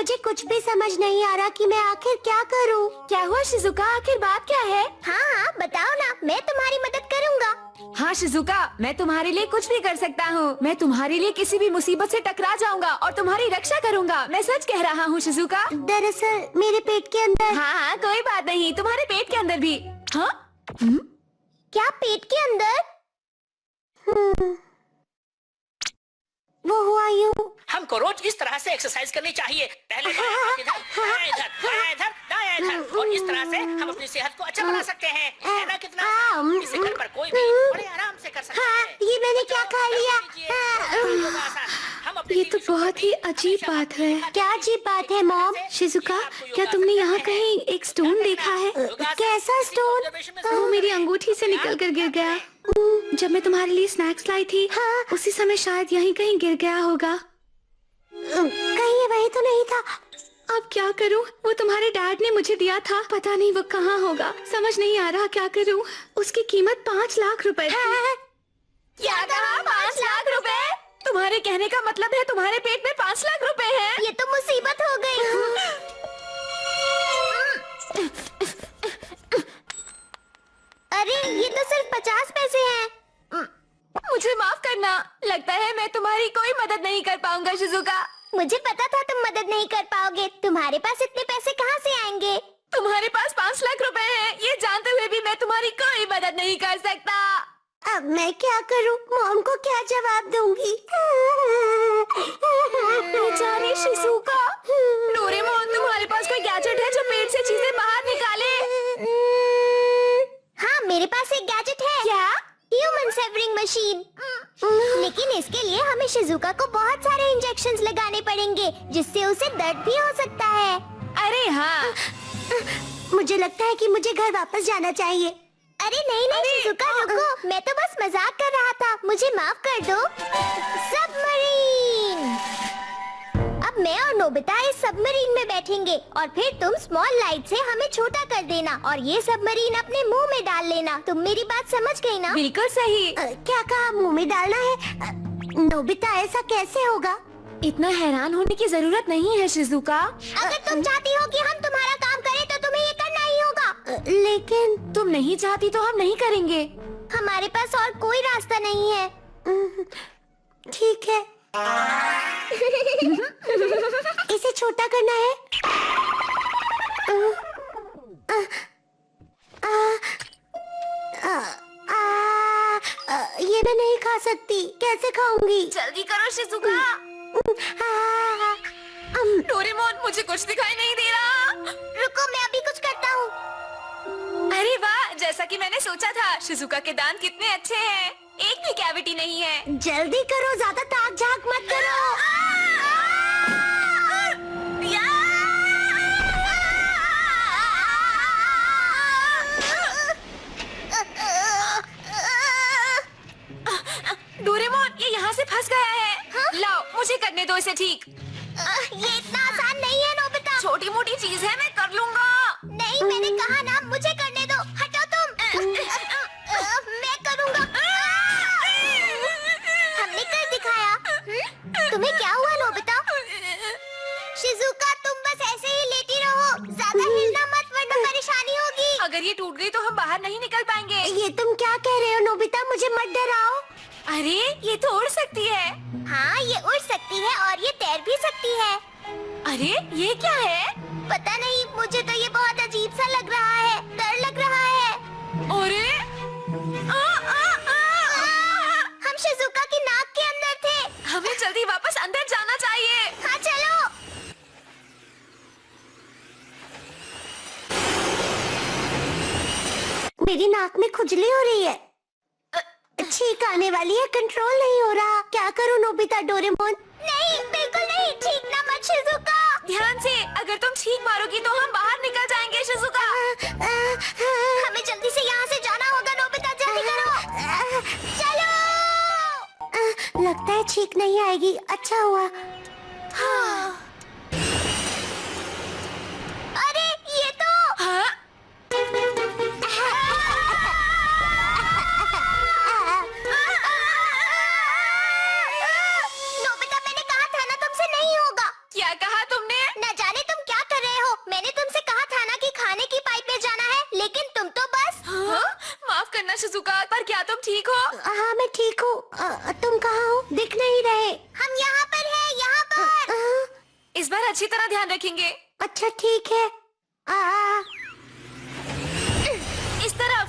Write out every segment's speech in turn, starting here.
मुझे कुछ भी समझ नहीं आ रहा कि मैं आखिर क्या करूं। क्या हुआ शिजुका, आखिर बात क्या है? हाँ, बताओ ना, मैं तुम्हारी मदद करूंगा। हाँ शिजुका, मैं तुम्हारे लिए कुछ भी कर सकता हूँ। मैं तुम्हारे लिए किसी भी मुसीबत से टकरा जाऊंगा और तुम्हारी रक्षा करूंगा। मैं सच कह रहा हूँ शिजुका। दरअसल मेरे पेट के अंदर। हाँ, कोई बात नहीं, तुम्हारे पेट के अंदर भी। हाँ? क्या पेट के अंदर? वो हुआ यूं। हमको रोज इस तरह से एक्सरसाइज करनी चाहिए। पहले बाएं हाथ इधर, दायां इधर, बायां इधर, दायां इधर, और इस तरह से हम अपनी सेहत को अच्छा बना सकते हैं। है ना कितना आसान? इसे घर पर कोई भी बड़े आराम से कर सकता है। ये मैंने क्या खा लिया? ये तो बहुत ही अजीब बात है। क्या अजीब बात है मॉम? शिजुका, क्या तुमने यहाँ कहीं एक स्टोन देखा है? कैसा स्टोन? वो मेरी अंगूठी से निकल कर गिर गया। जब मैं तुम्हारे लिए स्नैक्स लाई थी, उसी समय शायद यहीं कहीं गिर गया होगा। कहीं ये वही तो नहीं था। अब क्या करूं? वो तुम्हारे डैड ने मुझे दिया था, पता नहीं वो कहाँ होगा। समझ नहीं आ रहा क्या करूं। उसकी कीमत 5 लाख रुपए थी। क्या कहा? 5 लाख रुपए? तुम्हारे कहने का मतलब है तुम्हारे पेट में 5 लाख रुपए हैं? ये तो मुसीबत हो गई। अरे ये तो सिर्फ 50 पैसे हैं। मुझे माफ करना, लगता है मैं तुम्हारी कोई मदद नहीं कर पाऊंगा शिजुका। मुझे पता था तुम मदद नहीं कर पाओगे। तुम्हारे पास इतने पैसे कहाँ से आएंगे? तुम्हारे पास 5 लाख रुपए हैं, ये जानते हुए भी मैं तुम्हारी कोई मदद नहीं कर सकता। अब मैं क्या करूं? मॉम को क्या जवाब दूंगी? बेचारी शिजुका। डोरेमोन, तुम्हारे पास कोई गैजेट है जो पेट से चीजें बाहर निकाले? हाँ, मेरे पास एक गैजेट है। क्या? Human savouring machine. लेकिन इसके लिए हमें शिजुका को बहुत सारे इंजेक्शंस लगाने पड़ेंगे, जिससे उसे दर्द भी हो सकता है। अरे हाँ, मुझे लगता है कि मुझे घर वापस जाना चाहिए। अरे नहीं शिजुका, रुको, मैं तो बस मजाक कर रहा था। मुझे माफ कर दो। सबमरीन। अब मैं और नोबिता इस सबमरीन में बैठेंगे और फिर तुम स्मॉल लाइट से हमें छोटा कर देना और ये सबमरीन अपने मुंह में डाल लेना। तुम मेरी बात समझ गई ना? बिल्कुल सही। क्या कहा? मुंह में डालना है? नोबिता, ऐसा कैसे होगा? इतना हैरान होने की जरूरत नहीं है शिजुका। अगर तुम चाहती हो कि हम तुम्हारा काम करें तो तुम्हें ये करना ही होगा। लेकिन तुम नहीं चाहती तो हम नहीं करेंगे। हमारे पास और कोई रास्ता नहीं है। ठीक है। इसे छोटा करना है। ये मैं नहीं खा सकती। कैसे खाऊंगी? जल्दी करो शिजुका। डोरेमोन, मुझे कुछ दिखाई नहीं दे रहा। रुको, मैं अभी कुछ करता हूँ। अरे वाह, जैसा कि मैंने सोचा था। शिजुका के दांत कितने अच्छे हैं, एक भी कैविटी नहीं है। जल्दी करो, ज्यादा ताक झांक मत करो। डोरेमोन, ये यहाँ से फंस गया है। लाओ, मुझे करने दो इसे ठीक। ये इतना आसान नहीं है नोबिता। छोटी मोटी चीज है, मैं कर लूँगा। नहीं, मैंने कहा ना, मुझे करने दो। हटो तुम। मैं करूँगा। हमने कर दिखाया। तुम्हें क्या हुआ नोबिता? शिजुका, तुम बस ऐसे ही लेटी रहो, ज्यादा हिलना मत वरना परेशानी होगी। अगर ये टूट गई तो हम बाहर नहीं निकल पाएंगे। ये तुम क्या कह रहे हो नोबिता? मुझे मत डराओ। अरे, ये तो उड़ सकती है। हाँ, ये उड़ सकती है और ये तैर भी सकती है। अरे, ये क्या है? पता नहीं, मुझे तो ये बहुत अजीब सा लग रहा है। डर लग रहा है। अरे, हम शिजुका की नाक के अंदर थे। हमें जल्दी वापस अंदर जाना चाहिए। हाँ, चलो। मेरी नाक में खुजली हो रही है। छींक आने वाली है, कंट्रोल नहीं हो रहा। क्या करूं नोबिता? डोरेमोन? नहीं, बिल्कुल नहीं, छींकना मत शिजुका। ध्यान से, अगर तुम छींक मारोगी तो हम बाहर निकल जाएंगे शिजुका। हमें जल्दी से यहाँ से जाना होगा नोबिता, जल्दी करो। चलो। लगता है छींक नहीं आएगी। अच्छा हुआ। अरे, ये तो हाँ? नोबिता, मैंने कहा था ना तुमसे नहीं होगा। क्या कहा तुमने? न शिजुका, पर क्या तुम ठीक हो? हाँ मैं ठीक हूँ। तुम कहाँ हो? दिख नहीं रहे। हम यहाँ पर हैं, यहाँ पर। इस बार अच्छी तरह ध्यान रखेंगे। अच्छा ठीक है। इस तरफ।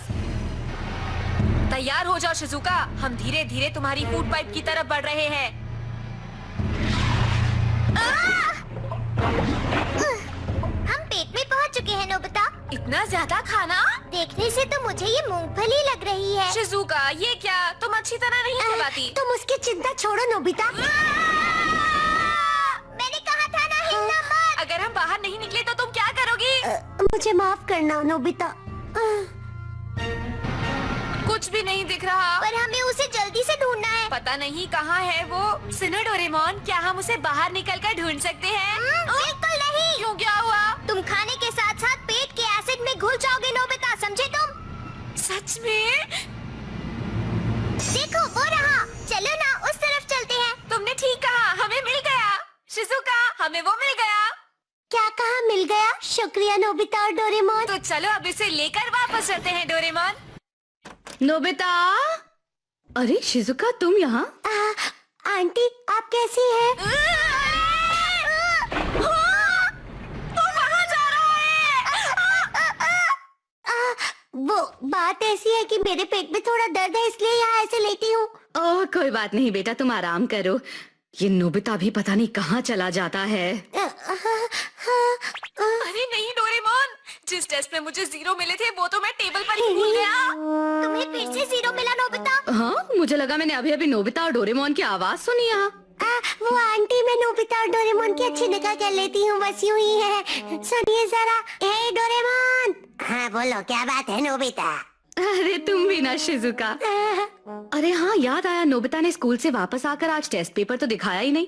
तैयार हो जाओ शिजुका, हम धीरे धीरे तुम्हारी फूड पाइप की तरफ बढ़ रहे हैं। हम पेट में पहुँच चुके हैं नोबिता। इतना ज्यादा खाना? देखने से तो मुझे ये मूंगफली लग रही है। शिजुका, ये क्या? तुम अच्छी तरह नहीं चबाती। तुम उसकी चिंता छोड़ो नोबिता। मैंने कहा था ना हिलना मत। अगर हम बाहर नहीं निकले तो तुम क्या करोगी? मुझे माफ करना नोबिता। कुछ भी नहीं दिख रहा। पर हमें उसे जल्दी से ढूंढना है। पता नहीं कहाँ है वो। सुनो डोरेमोन, क्या हम उसे बाहर निकलकर ढूंढ सकते हैं? बिल्कुल नहीं। क्यों, क्या हुआ? तुम खाने के साथ साथ पेट के एसिड में घुल जाओगे नोबिता, समझे तुम? सच में? देखो वो रहा। चलो ना उस तरफ चलते हैं। तुमने ठीक कहा, हमें मिल गया। शिजुका, हमें वो मिल गया। क्या कहा मिल गया? शुक्रिया नोबिता और डोरेमोन। तो चलो अब इसे लेकर वापस चलते हैं डोरेमोन। नोबिता, अरे शिजुका तुम यहाँ? आंटी आप कैसी हैं? तो कहाँ जा रहा है? वो बात ऐसी है कि मेरे पेट में थोड़ा दर्द है, इसलिए यहाँ ऐसे लेटी हूँ। ओह कोई बात नहीं बेटा, तुम आराम करो। ये नोबिता भी पता नहीं कहाँ चला जाता है। अरे नहीं डोरेमोन, जिस टेस्ट में मुझे 0 मिले थे वो तो मैं टेबल पर ही भूल गया। तुम्हें फिर से 0 मिला नोबिता? हाँ, मुझे लगा मैंने अभी अभी नोबिता और डोरेमोन की आवाज सुनी यहाँ। वो आंटी मैं नोबिता और डोरेमोन की अच्छी निगाह कर लेती हूँ, बस यूं ही है। सुनिए जरा। हे डोरेमोन। हाँ बोलो, क्या बात है नोबिता? अरे तुम भी ना शिजुका। अरे हाँ, याद आया, नोबिता ने स्कूल से वापस आकर आज टेस्ट पेपर तो दिखाया ही नहीं।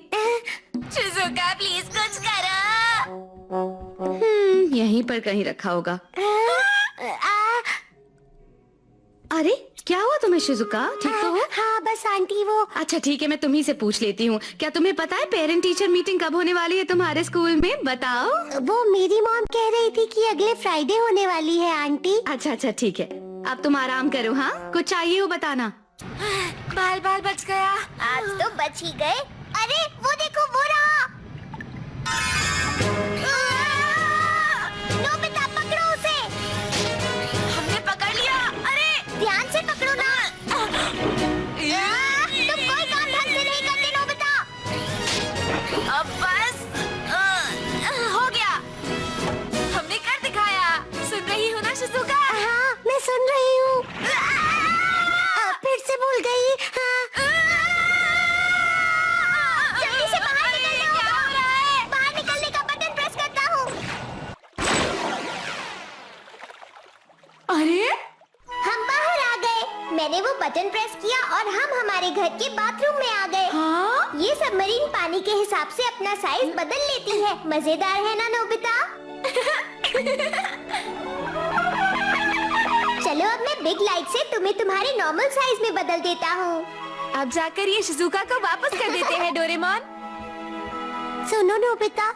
शिजुका प्लीज कुछ करो। यहीं पर कहीं रखा होगा। अरे क्या हुआ तुम्हें शिजुका, ठीक तो हो? हाँ बस आंटी वो। अच्छा ठीक है, मैं तुम्ही से पूछ लेती हूँ। क्या तुम्हें पता है पेरेंट टीचर मीटिंग कब होने वाली है तुम्हारे स्कूल में? बताओ। वो मेरी मॉम कह रही थी कि अगले फ्राइडे होने वाली है आंटी। अच्छा अच्छा ठीक है, अब तुम आराम करो। हाँ, कुछ चाहिए हो बताना। बाल बाल बच गया। आज तो बच ही गए। अरे वो देखो वो रहा। नोबिता पकड़ो उसे। हमने पकड़ लिया। अरे ध्यान से पकड़ो ना। तुम कोई काम ढंग से नहीं करते नोबिता। अब बस हो गया, हमने कर दिखाया। सुन रही हो ना शिजुका? हाँ मैं सुन रही हूँ। फिर से भूल गई। जल्दी से बाहर निकलना क्या हो रहा है? बाहर निकलने का बटन प्रेस करता हूँ। अरे हम बाहर आ गए। मैंने वो बटन प्रेस किया और हम हमारे घर के बाथरूम में आ गए। हाँ? ये सबमरीन पानी के हिसाब से अपना साइज बदल लेती है। मजेदार है ना नोबिता? चलो अब मैं बिग लाइट से तुम्हें तुम्हारे नॉर्मल साइज में बदल देता हूँ। अब जाकर ये शिजुका को वापस कर देते हैं डोरेमोन। सुनो नोबिता।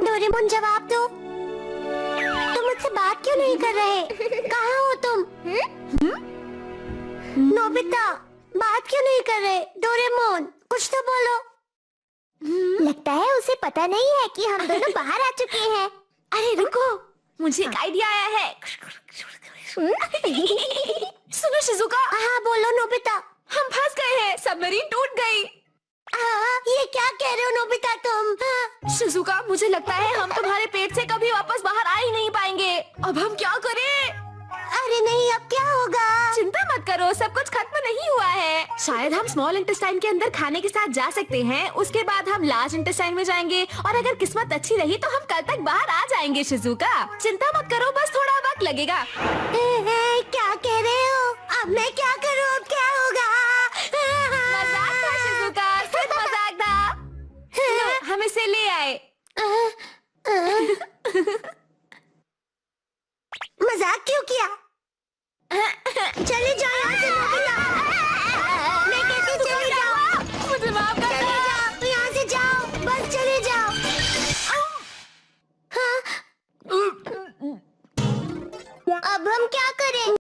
डोरेमोन जवाब दो। तुम मुझसे बात क्यों नहीं कर रहे? कहाँ हो तुम? नोबिता बात क्यों नहीं कर रहे? डोरेमोन कुछ तो बोलो। लगता है उसे पता नहीं है कि हम दोनों बाहर आ चुके हैं। अरे रुको, मुझे एक आइडिया आया है। सुनो शिजुका। हाँ बोलो नोबिता। हम फंस गए हैं, सबमरीन टूट गई। ये क्या कह रहे हो नोबिता तुम? शिजुका, मुझे लगता है हम तुम्हारे पेट से कभी वापस बाहर आ ही नहीं पाएंगे। अब हम क्या करें? अरे नहीं, अब क्या होगा? चिंता मत करो, सब कुछ खत्म नहीं हुआ है। शायद हम स्मॉल इंटेस्टाइन के अंदर खाने के साथ जा सकते हैं, उसके बाद हम लार्ज इंटेस्टाइन में जाएंगे और अगर किस्मत अच्छी रही तो हम कल तक बाहर आ जाएंगे। शिजुका चिंता मत करो, बस थोड़ा वक्त लगेगा। क्या कह रहे हो? अब मैं क्या करूँ? अब क्या होगा? मजाक था शिजुका, सिर्फ मजाक था। लो, हम इसे ले आए। मजाक क्यों किया? चले जाओ यहाँ से नोबिता। मैं कहती चले जाओ। मुझे माफ कर चले दो। जाओ, यहाँ से जाओ, बस चले जाओ। हाँ? अब हम क्या करें?